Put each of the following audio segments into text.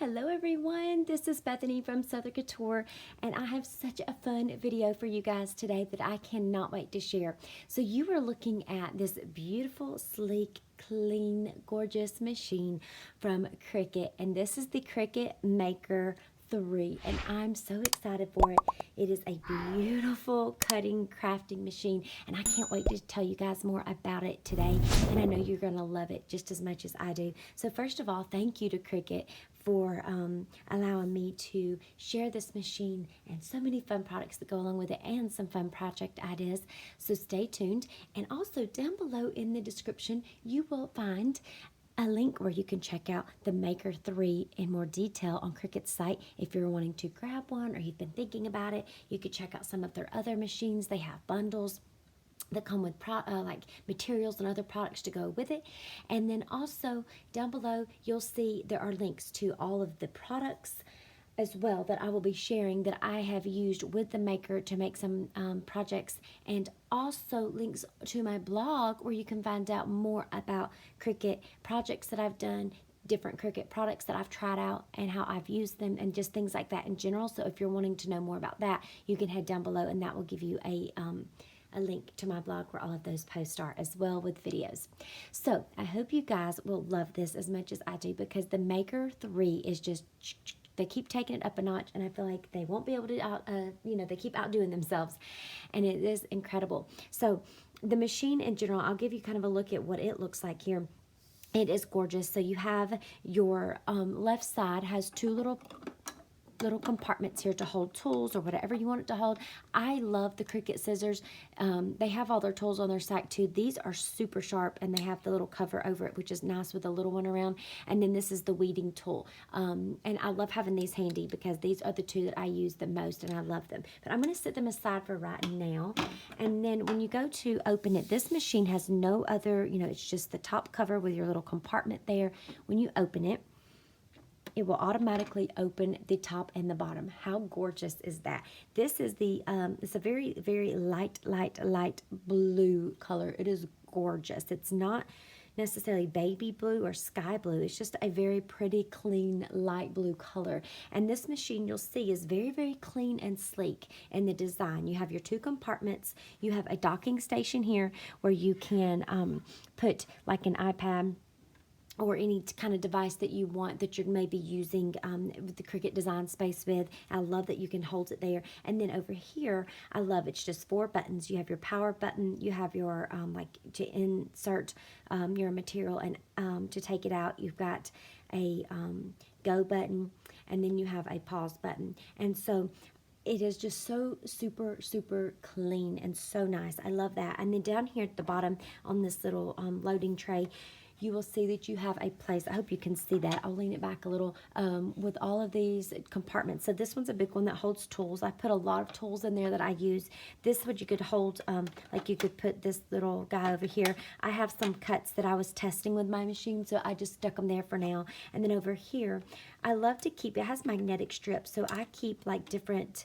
Hello everyone, this is Bethany from Southern Couture, and I have such a fun video for you guys today that I cannot wait to share. So you are looking at this beautiful, sleek, clean, gorgeous machine from Cricut, and this is the Cricut Maker 3, and I'm so excited for it. It is a beautiful cutting, crafting machine, and I can't wait to tell you guys more about it today, and I know you're going to love it just as much as I do. So first of all, thank you to Cricut for allowing me to share this machine and so many fun products that go along with it and some fun project ideas. So stay tuned, and also down below in the description you will find a link where you can check out the Maker 3 in more detail on Cricut's site. If you're wanting to grab one or you've been thinking about it, you could check out some of their other machines. They have bundles that come with like materials and other products to go with it. And then also down below you'll see there are links to all of the products as well that I will be sharing that I have used with the Maker to make some projects, and also links to my blog where you can find out more about Cricut projects that I've done, different Cricut products that I've tried out and how I've used them, and just things like that in general. So if you're wanting to know more about that, you can head down below and that will give you a link to my blog where all of those posts are, as well with videos. So I hope you guys will love this as much as I do, because the Maker 3 is just, they keep taking it up a notch, and I feel like they won't be able to they keep outdoing themselves, and it is incredible. So the machine in general, I'll give you kind of a look at what it looks like here. It is gorgeous. So you have your left side has two little compartments here to hold tools or whatever you want it to hold. I love the Cricut scissors. They have all their tools on their side too. These are super sharp, and they have the little cover over it, which is nice with the little one around. And then this is the weeding tool. And I love having these handy because these are the two that I use the most, and I love them. But I'm going to set them aside for right now. And then when you go to open it, this machine has no other, it's just the top cover with your little compartment there. When you open it, it will automatically open the top and the bottom. How gorgeous is that? This is it's a very, very light blue color. It is gorgeous. It's not necessarily baby blue or sky blue. It's just a very pretty, clean, light blue color. And this machine, you'll see, is very, very clean and sleek in the design. You have your two compartments. You have a docking station here where you can put like an iPad or any kind of device that you want that you're maybe using the Cricut Design Space with. I love that you can hold it there. And then over here, I love it's just 4 buttons. You have your power button, you have your like to insert your material, and to take it out, you've got a go button, and then you have a pause button. And so it is just so super, super clean and so nice. I love that. And then down here at the bottom on this little loading tray, you will see that you have a place. I hope you can see that. I'll lean it back a little with all of these compartments. So this one's a big one that holds tools. I put a lot of tools in there that I use. This one you could hold, like you could put this little guy over here. I have some cuts that I was testing with my machine, so I just stuck them there for now. And then over here, I love to keep, it has magnetic strips, so I keep like different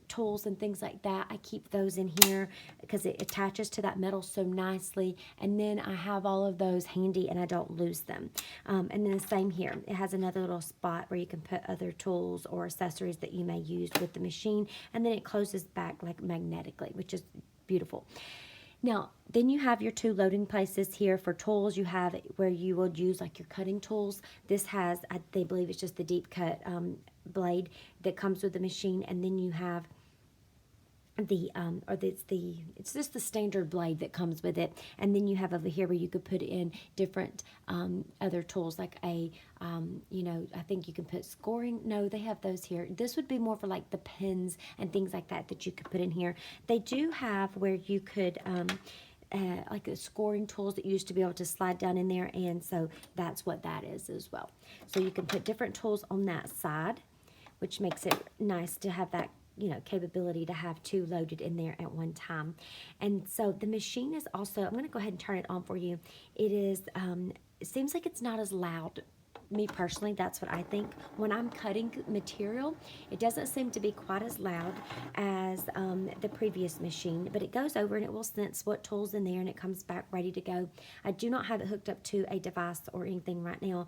tools and things like that. I keep those in here because it attaches to that metal so nicely, and then I have all of those handy and I don't lose them. And then the same here, it has another little spot where you can put other tools or accessories that you may use with the machine, and then it closes back like magnetically, which is beautiful. Now, then you have your two loading places here for tools. You have where you would use like your cutting tools. This has, they believe it's just the deep cut blade that comes with the machine, and then you have the it's just the standard blade that comes with it. And then you have over here where you could put in different other tools, like a I think you can put scoring. No, they have those here. This would be more for like the pens and things like that that you could put in here. They do have where you could like the scoring tools that you used to be able to slide down in there, and so that's what that is as well. So you can put different tools on that side, which makes it nice to have that capability to have two loaded in there at one time. And so the machine is also, I'm going to go ahead and turn it on for you. It is, it seems like it's not as loud me personally, that's what I think. When I'm cutting material, it doesn't seem to be quite as loud as the previous machine, but it goes over and it will sense what tool's in there and it comes back ready to go. I do not have it hooked up to a device or anything right now,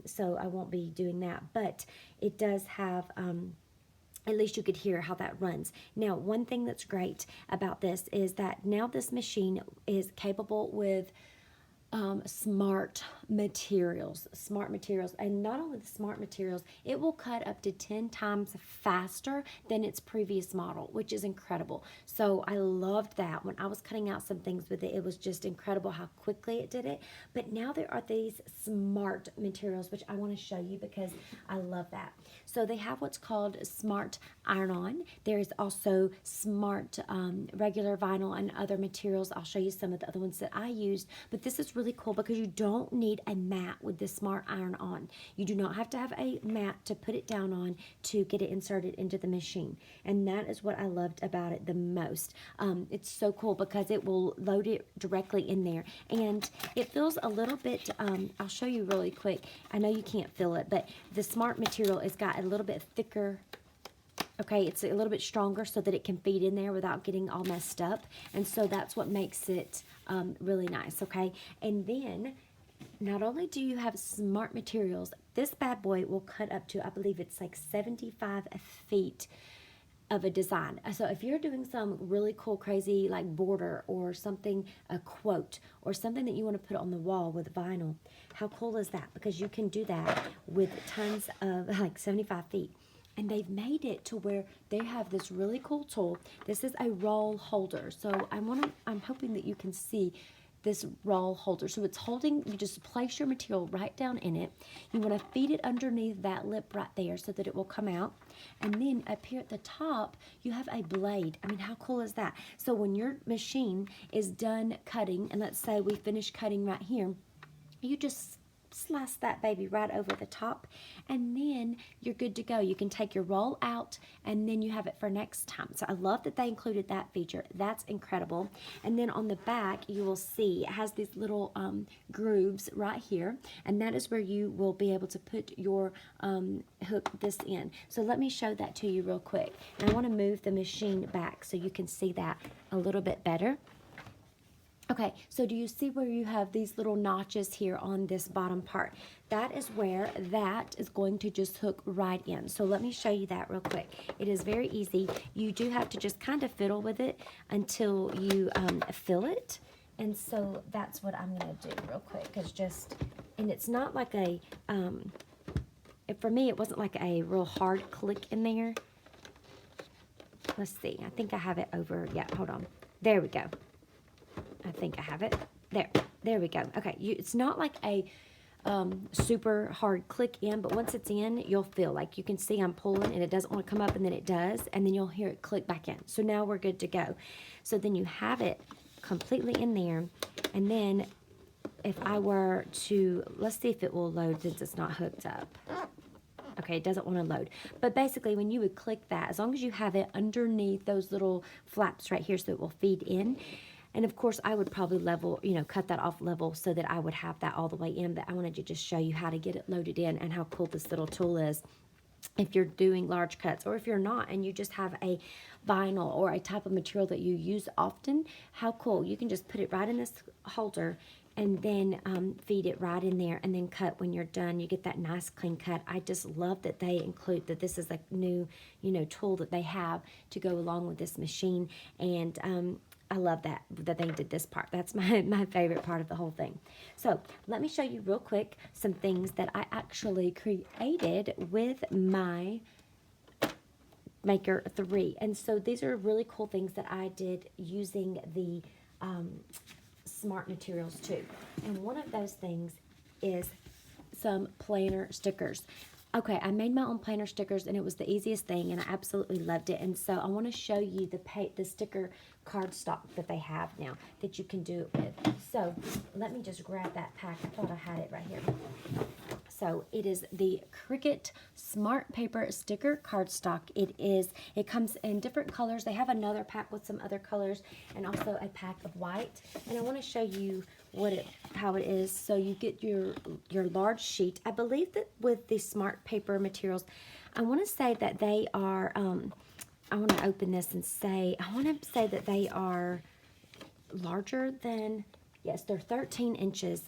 so I won't be doing that, but it does have at least you could hear how that runs. Now, one thing that's great about this is that now this machine is capable with smart materials, and not only the smart materials, it will cut up to 10 times faster than its previous model, which is incredible. So I loved that. When I was cutting out some things with it, it was just incredible how quickly it did it. But now there are these smart materials, which I want to show you because I love that. So they have what's called smart iron-on. There is also smart regular vinyl and other materials. I'll show you some of the other ones that I used, but this is really cool because you don't need a mat with the smart iron-on. You do not have to have a mat to put it down on to get it inserted into the machine, and that is what I loved about it the most. It's so cool because it will load it directly in there, and it feels a little bit, I'll show you really quick. I know you can't feel it, but the smart material has got a little bit thicker. Okay, it's a little bit stronger so that it can feed in there without getting all messed up. And so that's what makes it really nice, okay? And then, not only do you have smart materials, this bad boy will cut up to, I believe it's like 75 feet of a design. So if you're doing some really cool, crazy, like border or something, a quote, or something that you want to put on the wall with vinyl, how cool is that? Because you can do that with tons of, like 75 feet. And they've made it to where they have this really cool tool. This is a roll holder. So I'm hoping that you can see this roll holder. So it's holding, you just place your material right down in it. You want to feed it underneath that lip right there so that it will come out. And then up here at the top, you have a blade. I mean, how cool is that? So when your machine is done cutting, and let's say we finish cutting right here, you just slice that baby right over the top, and then you're good to go. You can take your roll out, and then you have it for next time. So I love that they included that feature. That's incredible. And then on the back, you will see it has these little grooves right here, and that is where you will be able to put your hook this in. So let me show that to you real quick. And I want to move the machine back so you can see that a little bit better. Okay, so do you see where you have these little notches here on this bottom part? That is where that is going to just hook right in. So let me show you that real quick. It is very easy. You do have to just kind of fiddle with it until you fill it. And so that's what I'm going to do real quick. And it's not like a, for me, it wasn't like a real hard click in there. Let's see. I think I have it over. Yeah, hold on. There we go. I think I have it. There we go. Okay, it's not like a super hard click in, but once it's in, you'll feel like you can see I'm pulling and it doesn't want to come up, and then it does, and then you'll hear it click back in. So now we're good to go. So then you have it completely in there, and then if I were to, let's see if it will load since it's not hooked up. Okay, it doesn't want to load. But basically, when you would click that, as long as you have it underneath those little flaps right here so it will feed in. And of course, I would probably level, cut that off level so that I would have that all the way in. But I wanted to just show you how to get it loaded in and how cool this little tool is if you're doing large cuts, or if you're not and you just have a vinyl or a type of material that you use often. How cool. You can just put it right in this holder and then feed it right in there and then cut when you're done. You get that nice clean cut. I just love that they include that this is a new, tool that they have to go along with this machine. And I love that they did this part. That's my favorite part of the whole thing. So let me show you real quick some things that I actually created with my Maker 3. And so these are really cool things that I did using the smart materials too. And one of those things is some planner stickers. Okay, I made my own planner stickers, and it was the easiest thing, and I absolutely loved it. And so I want to show you the sticker cardstock that they have now that you can do it with. So let me just grab that pack. I thought I had it right here. So it is the Cricut Smart Paper Sticker Cardstock. It comes in different colors. They have another pack with some other colors and also a pack of white. And I want to show you how it is. So you get your large sheet. I believe that with the smart paper materials, I want to say that they are, I want to open this and say, I want to say that they are larger than, yes, they're 13 inches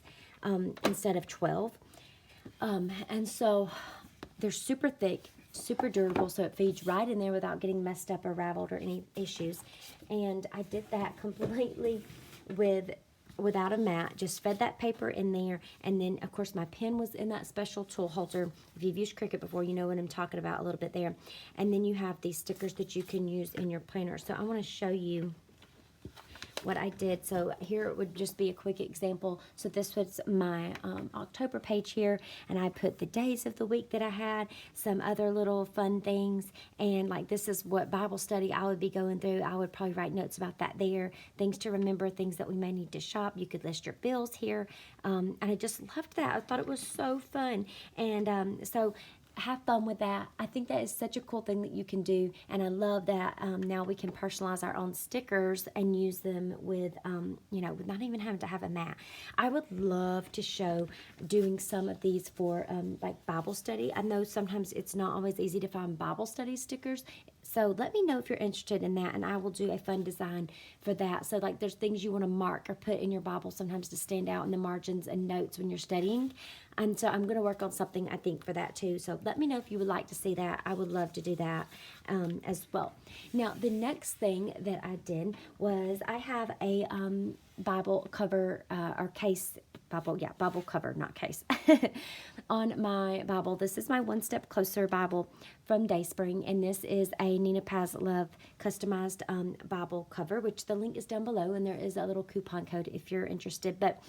instead of 12. And so they're super thick, super durable, so it feeds right in there without getting messed up or raveled or any issues. And I did that completely without a mat, just fed that paper in there, and then of course my pen was in that special tool holder. If you've used Cricut before, you know what I'm talking about a little bit there. And then you have these stickers that you can use in your planner. So I want to show you what I did. So here it would just be a quick example. So this was my October page here, and I put the days of the week that I had, some other little fun things, and like this is what Bible study I would be going through. I would probably write notes about that there, things to remember, things that we may need to shop. You could list your bills here, and I just loved that. I thought it was so fun, and so have fun with that. I think that is such a cool thing that you can do, and I love that now we can personalize our own stickers and use them with, you know, with not even having to have a mat. I would love to show doing some of these for like Bible study. I know sometimes it's not always easy to find Bible study stickers, so let me know if you're interested in that, and I will do a fun design for that. So like there's things you want to mark or put in your Bible sometimes to stand out in the margins and notes when you're studying. And so I'm going to work on something, I think, for that too. So let me know if you would like to see that. I would love to do that as well. Now, the next thing that I did was I have a Bible cover or case, Bible cover, not case, on my Bible. This is my One Step Closer Bible from Dayspring, and this is a Nina Pazlov customized Bible cover, which the link is down below, and there is a little coupon code if you're interested. But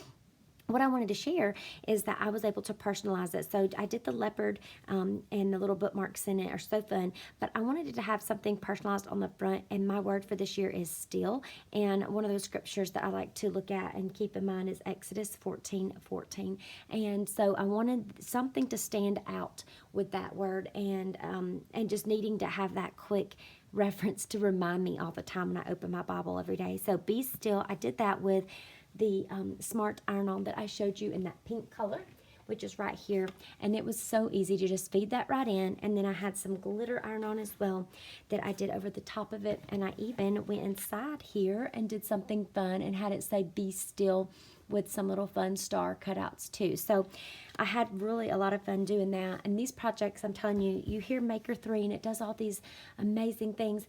what I wanted to share is that I was able to personalize it. So I did the leopard and the little bookmarks in it are so fun, but I wanted it to have something personalized on the front, and my word for this year is still. And one of those scriptures that I like to look at and keep in mind is Exodus 14:14. And so I wanted something to stand out with that word, and just needing to have that quick reference to remind me all the time when I open my Bible every day. So be still. I did that with the smart iron-on that I showed you in that pink color, which is right here, and it was so easy to just feed that right in. And then I had some glitter iron-on as well that I did over the top of it, and I even went inside here and did something fun and had it say be still with some little fun star cutouts too. So I had really a lot of fun doing that. And these projects, I'm telling you, you hear Maker 3 and it does all these amazing things.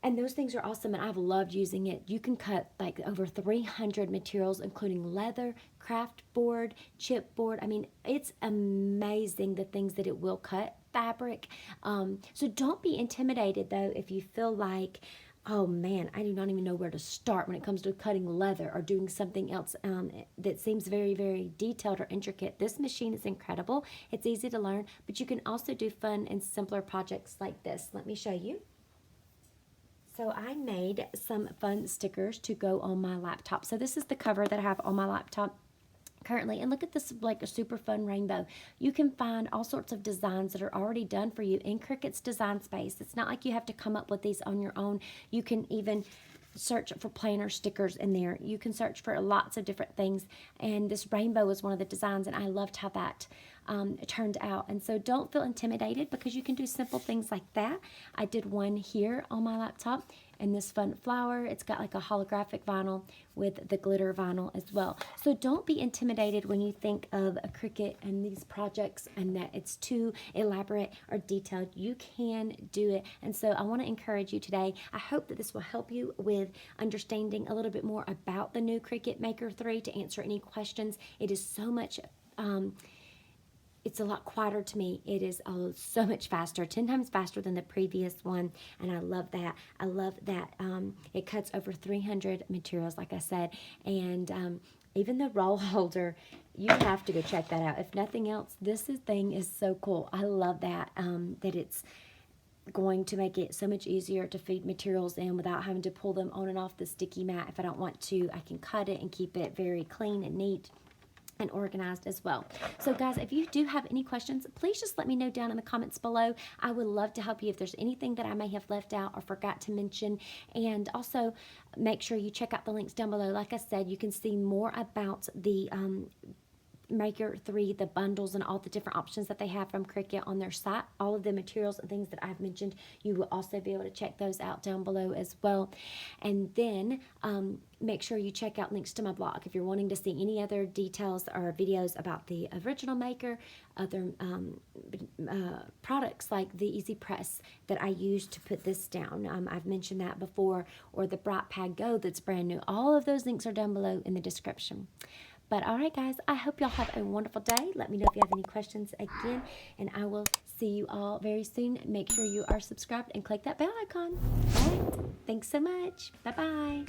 And those things are awesome, and I've loved using it. You can cut like over 300 materials, including leather, craft board, chipboard. I mean, it's amazing the things that it will cut, fabric. So don't be intimidated, though, if you feel like, oh man, I do not even know where to start when it comes to cutting leather or doing something else that seems very, very detailed or intricate. This machine is incredible. It's easy to learn, but you can also do fun and simpler projects like this. Let me show you. So I made some fun stickers to go on my laptop. So this is the cover that I have on my laptop currently, and look at this, like a super fun rainbow. You can find all sorts of designs that are already done for you in Cricut's design space. It's not like you have to come up with these on your own. You can even search for planner stickers in there. You can search for lots of different things, and this rainbow was one of the designs, and I loved how that turned out. And so don't feel intimidated, because you can do simple things like that. I did one here on my laptop, and this fun flower. It's got like a holographic vinyl with the glitter vinyl as well. So don't be intimidated when you think of a Cricut and these projects and that it's too elaborate or detailed. You can do it. And so I want to encourage you today. I hope that this will help you with understanding a little bit more about the new Cricut Maker 3 to answer any questions. It is so much it's a lot quieter to me. It is so much faster, 10 times faster than the previous one, and I love that. I love that it cuts over 300 materials, like I said, and even the roll holder, you have to go check that out. If nothing else, this thing is so cool. I love that, that it's going to make it so much easier to feed materials in without having to pull them on and off the sticky mat. If I don't want to, I can cut it and keep it very clean and neat. and organized as well. So guys, if you do have any questions, please just let me know down in the comments below. I would love to help you if there's anything that I may have left out or forgot to mention. And also make sure you check out the links down below. Like I said, you can see more about the Maker 3, the bundles and all the different options that they have from Cricut on their site. All of the materials and things that I've mentioned, you will also be able to check those out down below as well. And then make sure you check out links to my blog if you're wanting to see any other details or videos about the original Maker, other products like the Easy Press that I used to put this down. I've mentioned that before, or the Bright Pad Go that's brand new. All of those links are down below in the description. But all right, guys, I hope y'all have a wonderful day. Let me know if you have any questions again, and I will see you all very soon. Make sure you are subscribed and click that bell icon. All right, thanks so much. Bye-bye.